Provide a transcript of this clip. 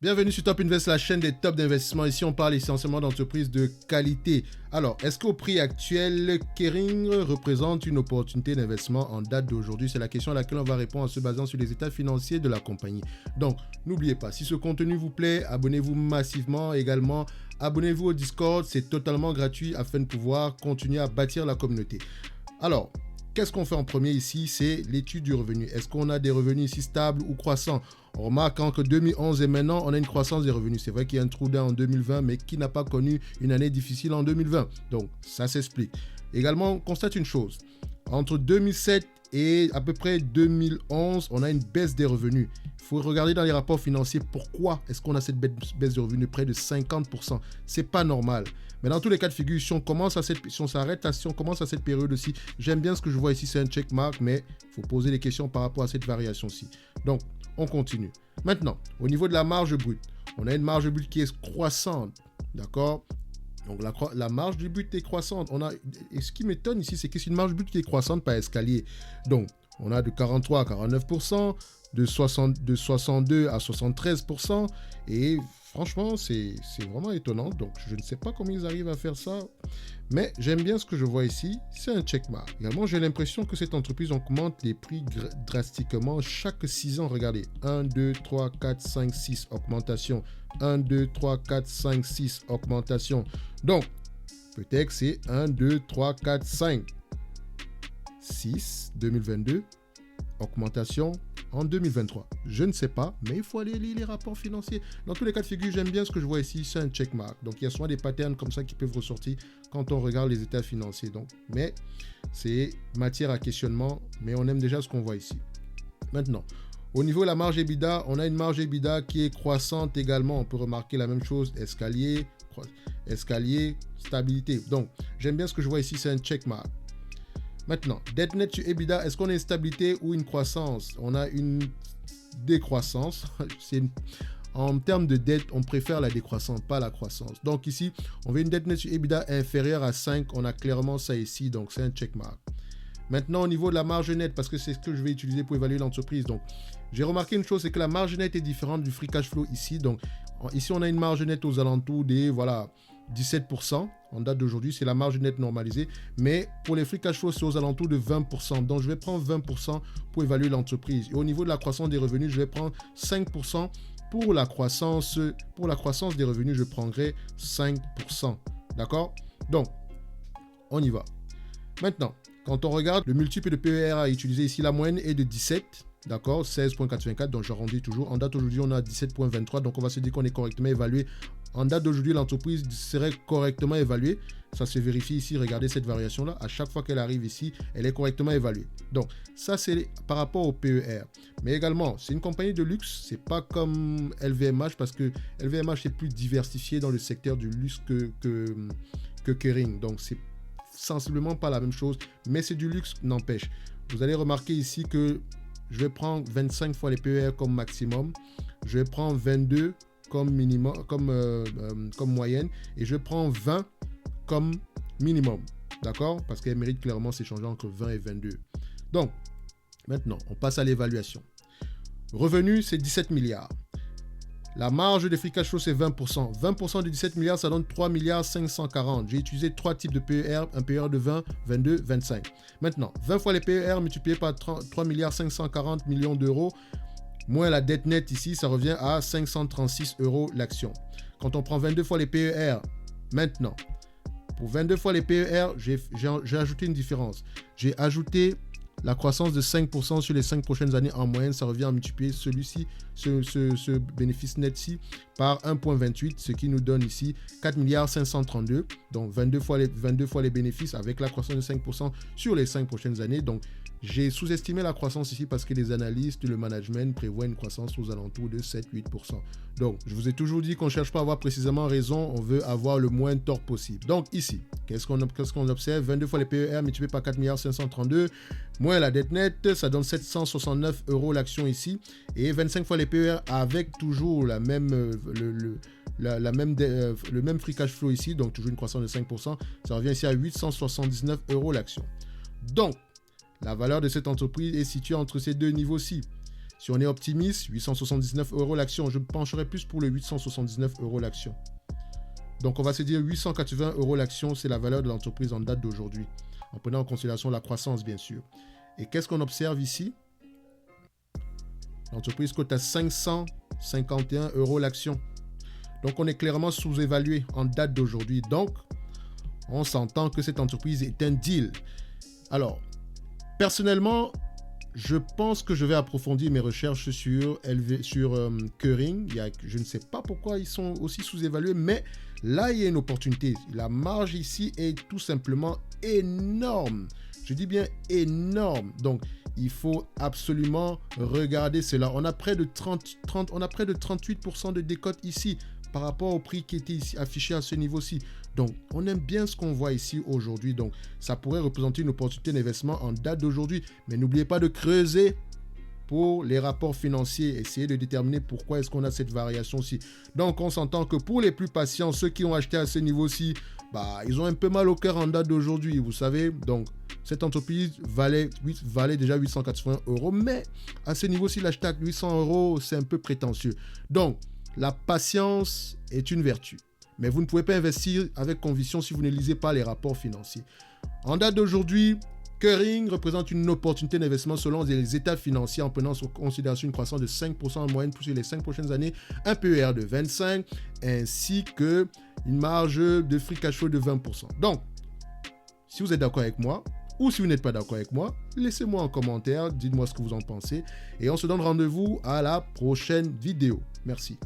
Bienvenue sur Top Invest, la chaîne des tops d'investissement. Ici, on parle essentiellement d'entreprises de qualité. Alors, est-ce qu'au prix actuel, Kering représente une opportunité d'investissement en date d'aujourd'hui? C'est la question à laquelle on va répondre en se basant sur les états financiers de la compagnie. Donc, n'oubliez pas, si ce contenu vous plaît, abonnez-vous massivement. Également, abonnez-vous au Discord, c'est totalement gratuit afin de pouvoir continuer à bâtir la communauté. Alors, qu'est-ce qu'on fait en premier ici? C'est l'étude du revenu. Est-ce qu'on a des revenus ici stables ou croissants? On remarque qu'entre 2011 et maintenant, on a une croissance des revenus. C'est vrai qu'il y a un trou d'air en 2020, mais qui n'a pas connu une année difficile en 2020? Donc, ça s'explique. Également, on constate une chose. Entre 2007 et à peu près 2011, on a une baisse des revenus. Il faut regarder dans les rapports financiers pourquoi est-ce qu'on a cette baisse de revenus de près de 50%. C'est pas normal. Mais dans tous les cas de figure, si on commence à cette période-ci, j'aime bien ce que je vois ici, c'est un checkmark, mais il faut poser des questions par rapport à cette variation-ci. Donc, on continue. Maintenant, au niveau de la marge brute, on a une marge brute qui est croissante, d'accord? Donc, la marge du but est croissante. Et ce qui m'étonne ici, c'est que c'est une marge brute qui est croissante par escalier. Donc, on a de 43 à 49%, de 62 à 73%. Et franchement, c'est vraiment étonnant. Donc, je ne sais pas comment ils arrivent à faire ça. Mais j'aime bien ce que je vois ici. C'est un checkmark. Également, j'ai l'impression que cette entreprise augmente les prix drastiquement chaque 6 ans. Regardez, 1, 2, 3, 4, 5, 6, augmentation. 1, 2, 3, 4, 5, 6, augmentation. Donc, peut-être c'est 1, 2, 3, 4, 5, 6, 2022, augmentation en 2023. Je ne sais pas, mais il faut aller lire les rapports financiers. Dans tous les cas de figure, j'aime bien ce que je vois ici, c'est un checkmark. Donc, il y a souvent des patterns comme ça qui peuvent ressortir quand on regarde les états financiers. Donc, mais c'est matière à questionnement, mais on aime déjà ce qu'on voit ici. Maintenant, au niveau de la marge EBITDA, on a une marge EBITDA qui est croissante également. On peut remarquer la même chose, escalier, stabilité. Donc, j'aime bien ce que je vois ici, c'est un checkmark. Maintenant, dette nette sur EBITDA, est-ce qu'on a une stabilité ou une croissance? On a une décroissance. En termes de dette, on préfère la décroissance, pas la croissance. Donc ici, on veut une dette nette sur EBITDA inférieure à 5. On a clairement ça ici, donc c'est un checkmark. Maintenant, au niveau de la marge nette, parce que c'est ce que je vais utiliser pour évaluer l'entreprise. Donc, j'ai remarqué une chose, c'est que la marge nette est différente du free cash flow ici. Donc, ici, on a une marge nette aux alentours des, 17%. En date d'aujourd'hui, c'est la marge nette normalisée. Mais pour les free cash flow, c'est aux alentours de 20%. Donc, je vais prendre 20% pour évaluer l'entreprise. Et au niveau de la croissance des revenus, je vais prendre 5%. Pour la croissance des revenus, je prendrai 5%. D'accord? Donc, on y va. Maintenant, quand on regarde le multiple de PER à utiliser ici, la moyenne est de 17. D'accord, 16.84, donc j'arrondis toujours. En date d'aujourd'hui, on a 17.23, donc on va se dire qu'on est correctement évalué. En date d'aujourd'hui, l'entreprise serait correctement évaluée. Ça se vérifie ici, regardez cette variation-là. À chaque fois qu'elle arrive ici, elle est correctement évaluée. Donc, ça, c'est par rapport au PER. Mais également, c'est une compagnie de luxe. C'est pas comme LVMH, parce que LVMH est plus diversifié dans le secteur du luxe que Kering. Donc, c'est sensiblement pas la même chose, mais c'est du luxe, n'empêche. Vous allez remarquer ici que je vais prendre 25 fois les PER comme maximum. Je vais prendre 22 comme minimum, comme moyenne. Et je prends 20 comme minimum. D'accord? Parce qu'elle mérite clairement s'échanger entre 20 et 22. Donc, maintenant, on passe à l'évaluation. Revenu, c'est 17 milliards. La marge de free cash flow, c'est 20%. 20% de 17 milliards, ça donne 3 milliards 540. J'ai utilisé 3 types de PER, un PER de 20, 22, 25. Maintenant, 20 fois les PER multipliés par 3 milliards 540 millions d'euros, moins la dette nette ici, ça revient à 536 euros l'action. Quand on prend 22 fois les PER, maintenant, pour 22 fois les PER, j'ai ajouté une différence. J'ai ajouté la croissance de 5% sur les 5 prochaines années en moyenne, ça revient à multiplier celui-ci, ce bénéfice net-ci, par 1,28, ce qui nous donne ici 4 milliards 532. Donc 22 fois les bénéfices avec la croissance de 5% sur les 5 prochaines années. Donc j'ai sous-estimé la croissance ici parce que les analystes, le management prévoient une croissance aux alentours de 7-8%. Donc, je vous ai toujours dit qu'on ne cherche pas à avoir précisément raison, on veut avoir le moins de tort possible. Donc, ici, qu'est-ce qu'on observe? 22 fois les PER multipliés par 4 milliards 532, moins la dette nette, ça donne 769 euros l'action ici. Et 25 fois les PER avec toujours le même free cash flow ici, donc toujours une croissance de 5%, ça revient ici à 879 euros l'action. Donc, la valeur de cette entreprise est située entre ces deux niveaux-ci. Si on est optimiste, 879 € l'action. Je pencherai plus pour le 879 € l'action. Donc, on va se dire 880 € l'action, c'est la valeur de l'entreprise en date d'aujourd'hui, en prenant en considération la croissance, bien sûr. Et qu'est-ce qu'on observe ici? L'entreprise cote à 551 € l'action. Donc, on est clairement sous-évalué en date d'aujourd'hui. Donc, on s'entend que cette entreprise est un deal. Alors, personnellement, je pense que je vais approfondir mes recherches sur Kering. Je ne sais pas pourquoi ils sont aussi sous-évalués, mais là, il y a une opportunité. La marge ici est tout simplement énorme. Je dis bien énorme. Donc, il faut absolument regarder cela. On a près de 38% de décote ici par rapport au prix qui était ici affiché à ce niveau-ci. Donc, on aime bien ce qu'on voit ici aujourd'hui. Donc, ça pourrait représenter une opportunité d'investissement en date d'aujourd'hui. Mais n'oubliez pas de creuser pour les rapports financiers. Essayez de déterminer pourquoi est-ce qu'on a cette variation-ci. Donc, on s'entend que pour les plus patients, ceux qui ont acheté à ce niveau-ci, ils ont un peu mal au cœur en date d'aujourd'hui, vous savez. Donc, cette entreprise valait déjà 880 €. Mais à ce niveau-ci, l'acheter à 800 €, c'est un peu prétentieux. Donc, la patience est une vertu. Mais vous ne pouvez pas investir avec conviction si vous ne lisez pas les rapports financiers. En date d'aujourd'hui, Kering représente une opportunité d'investissement selon les états financiers en prenant en considération une croissance de 5% en moyenne pour les 5 prochaines années, un PER de 25, ainsi qu'une marge de free cash flow de 20%. Donc, si vous êtes d'accord avec moi, ou si vous n'êtes pas d'accord avec moi, laissez-moi en commentaire, dites-moi ce que vous en pensez. Et on se donne rendez-vous à la prochaine vidéo. Merci.